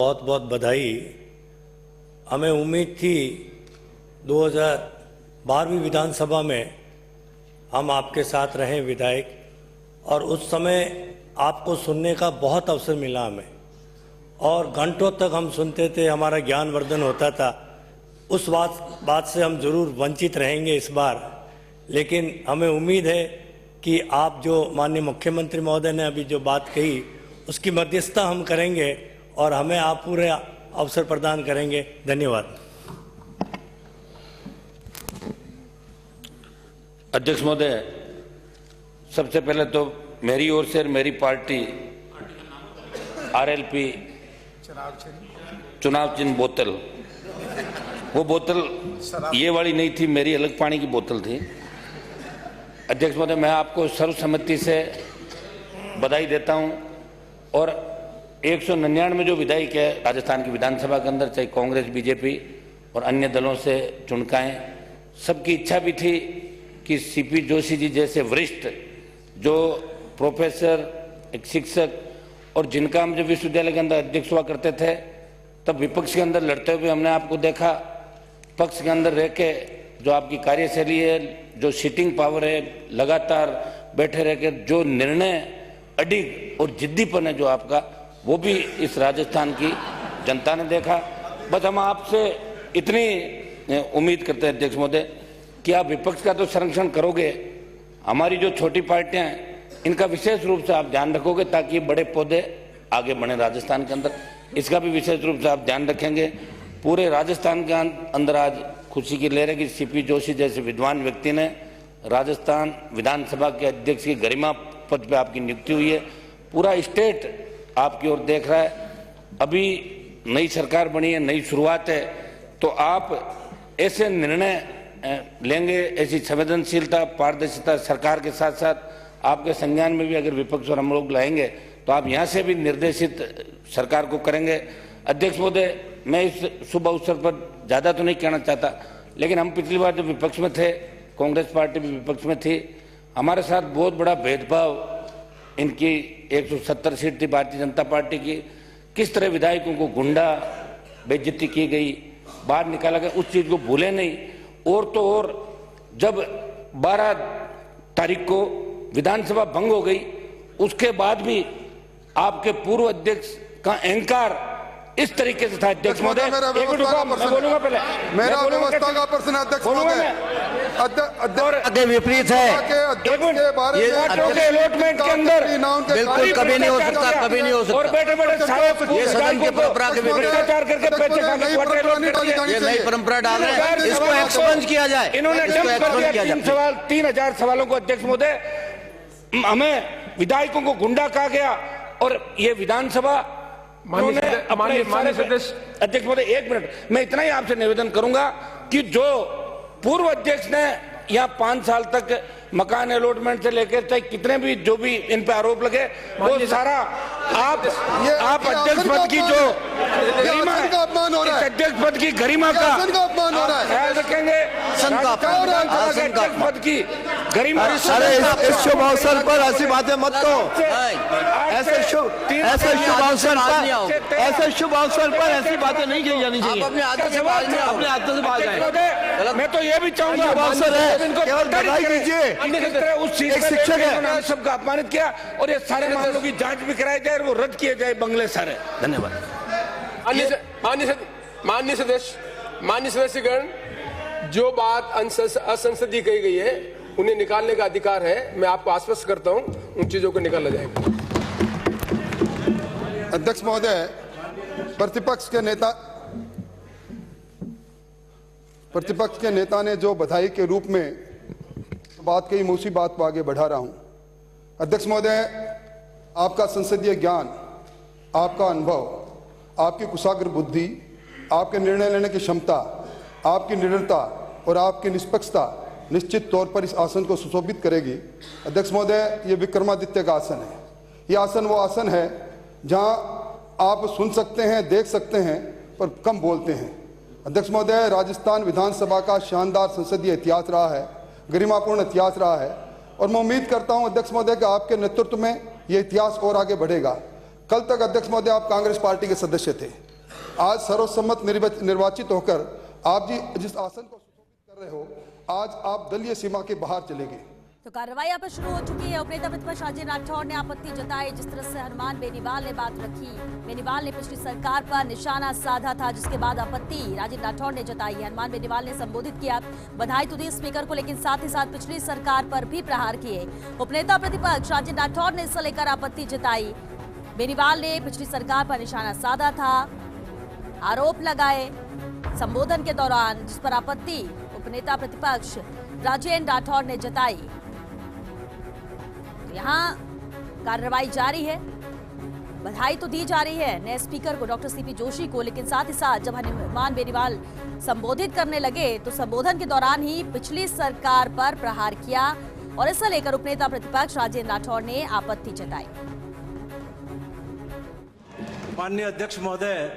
बहुत बहुत बधाई। हमें उम्मीद थी 2012वीं विधानसभा में हम आपके साथ रहे विधायक, और उस समय आपको सुनने का बहुत अवसर मिला हमें, और घंटों तक हम सुनते थे, हमारा ज्ञानवर्धन होता था। उस बात से हम जरूर वंचित रहेंगे इस बार, लेकिन हमें उम्मीद है कि आप जो माननीय मुख्यमंत्री महोदय ने अभी जो बात कही उसकी मध्यस्थता हम करेंगे और हमें आप पूरे अवसर प्रदान करेंगे। धन्यवाद। अध्यक्ष महोदय, सबसे पहले तो मेरी ओर से मेरी पार्टी आरएलपी चुनाव चिन्ह बोतल, वो बोतल ये वाली नहीं थी, मेरी अलग पानी की बोतल थी। अध्यक्ष महोदय, मैं आपको सर्वसम्मति से बधाई देता हूं, और 199 जो विधायक है राजस्थान की विधानसभा के अंदर, चाहे कांग्रेस, बीजेपी और अन्य दलों से चुनकाएं, सबकी इच्छा भी थी कि सीपी जोशी जी जैसे वरिष्ठ जो प्रोफेसर, एक शिक्षक, और जिनका हम जब विश्वविद्यालय के अंदर अध्यक्ष हुआ करते थे तब विपक्ष के अंदर लड़ते हुए हमने आपको देखा। पक्ष के अंदर रह के जो आपकी कार्यशैली है, जो सीटिंग पावर है, लगातार बैठे रह के जो निर्णय अडिग और जिद्दीपन है जो आपका, वो भी इस राजस्थान की जनता ने देखा। बस हम आपसे इतनी उम्मीद करते हैं अध्यक्ष महोदय कि आप विपक्ष का तो संरक्षण करोगे, हमारी जो छोटी पार्टियां हैं इनका विशेष रूप से आप ध्यान रखोगे, ताकि बड़े पौधे आगे बढ़े राजस्थान के अंदर, इसका भी विशेष रूप से आप ध्यान रखेंगे। पूरे राजस्थान के अंदर आज खुशी की लहर है कि सीपी जोशी जैसे विद्वान व्यक्ति ने राजस्थान विधानसभा के अध्यक्ष की गरिमा पद पे आपकी नियुक्ति हुई है। पूरा स्टेट आपकी ओर देख रहा है। अभी नई सरकार बनी है, नई शुरुआत है, तो आप ऐसे निर्णय लेंगे, ऐसी संवेदनशीलता, पारदर्शिता सरकार के साथ साथ आपके संज्ञान में भी अगर विपक्ष और हम लोग लाएंगे तो आप यहाँ से भी निर्देशित सरकार को करेंगे। अध्यक्ष महोदय, मैं इस शुभ अवसर पर ज़्यादा तो नहीं कहना चाहता, लेकिन हम पिछली बार जब विपक्ष में थे, कांग्रेस पार्टी भी विपक्ष में थी, हमारे साथ बहुत बड़ा भेदभाव, इनकी 170 सीट थी भारतीय जनता पार्टी की, किस तरह विधायकों को गुंडा बेइज्जती की गई, बाहर निकाला गया, उस चीज़ को भूले नहीं। और तो और जब 12 तारीख को विधानसभा भंग हो गई, उसके बाद भी आपके पूर्व अध्यक्ष का अहंकार इस तरीके से था। अध्यक्ष महोदय, मैं बोलूंगा पहले, मेरा व्यवस्था का प्रश्न अध्यक्ष महोदय के विपरीत है। अलॉटमेंट के अंदर बिल्कुल कभी नहीं हो सकता, कभी नहीं हो सकता। और बैठे ये सदन की परंपरा के विपरीत करके पैसे खाने, ये नई परंपरा डाल रहे हैं, इसको एक्सपंज किया जाए। इन्होंने 3,000 सवालों को अध्यक्ष महोदय, हमें विधायकों को गुंडा कहा गया, और ये विधानसभा अध्यक्ष महोदय, 1 मिनट, मैं इतना ही आपसे निवेदन करूंगा कि जो पूर्व अध्यक्ष ने यहाँ 5 साल तक मकान अलॉटमेंट से लेकर चाहे कितने भी जो भी इन पे आरोप लगे, वो सारा आप अध्यक्ष पद की जो गरिमा है, अध्यक्ष पद की गरिमा का ख्याल रखेंगे, अध्यक्ष पद की गरिमा। अरे इस शुभ अवसर पर ऐसी बातें मत कहो, ऐसे शुभ अवसर पर ऐसी बातें नहीं की जानी चाहिए। अपने हाथों से बात जाए। मैं तो ये भी चाहूंगा, अवसर है, केवल बधाई दीजिए। उस चीज एक शिक्षक है, सबका अपमानित किया, और ये सारे मामलों की जांच भी कराई जाए और वो रद्द किए जाए बंगले सारे। धन्यवाद। माननीय सदस्यगण, जो बात असंसदीय कही गई है उन्हें निकालने का अधिकार है। मैं आपको आश्वस्त करता हूं उन चीजों को निकाला जाएगा। अध्यक्ष महोदय, प्रतिपक्ष के नेता ने जो बधाई के रूप में बात कही, मैं उसी बात को आगे बढ़ा रहा हूं। अध्यक्ष महोदय, आपका संसदीय ज्ञान, आपका अनुभव, आपकी कुशाग्र बुद्धि, आपके निर्णय लेने की क्षमता, आपकी निडरता और आपकी निष्पक्षता निश्चित तौर पर इस आसन को सुशोभित करेगी। अध्यक्ष महोदय, ये विक्रमादित्य का आसन है। ये आसन वो आसन है जहां आप सुन सकते हैं, देख सकते हैं, पर कम बोलते हैं। अध्यक्ष महोदय, राजस्थान विधानसभा का शानदार संसदीय इतिहास रहा है, गरिमापूर्ण इतिहास रहा है, और मैं उम्मीद करता हूं अध्यक्ष महोदय कि आपके नेतृत्व में यह इतिहास और आगे बढ़ेगा। कल तक अध्यक्ष महोदय आप कांग्रेस पार्टी के सदस्य थे, आज सर्वसम्मत निर्वाचित होकर आप जी जिस आसन को सुशोभित कर रहे हो, आज आप दलीय सीमा के बाहर चले गए। तो कार्रवाई यहाँ पर शुरू हो चुकी है। उपनेता प्रतिपक्ष राजेंद्र राठौड़ ने आपत्ति जताई जिस तरह से हनुमान बेनीवाल ने बात रखी। बेनीवाल ने पिछली सरकार पर निशाना साधा था, जिसके बाद आपत्ति राजेंद्र राठौड़ ने जताई। हनुमान बेनीवाल ने संबोधित किया, बधाई तो दी स्पीकर को, लेकिन साथ ही साथ पिछली सरकार पर भी प्रहार किए। उपनेता प्रतिपक्ष राजेंद्र राठौड़ ने इससे लेकर आपत्ति जताई। बेनीवाल ने पिछली सरकार पर निशाना साधा था, आरोप लगाए संबोधन के दौरान, जिस पर आपत्ति उपनेता प्रतिपक्ष राजेंद्र राठौड़ ने जताई। यहाँ कार्रवाई जारी है, बधाई तो दी जा रही है नए स्पीकर को, डॉक्टर सीपी जोशी को, लेकिन साथ ही साथ जब हनुमान बेनीवाल संबोधित करने लगे तो संबोधन के दौरान ही पिछली सरकार पर प्रहार किया और इसे लेकर उपनेता प्रतिपक्ष राजेंद्र राठौड़ ने आपत्ति जताई। माननीय अध्यक्ष महोदय,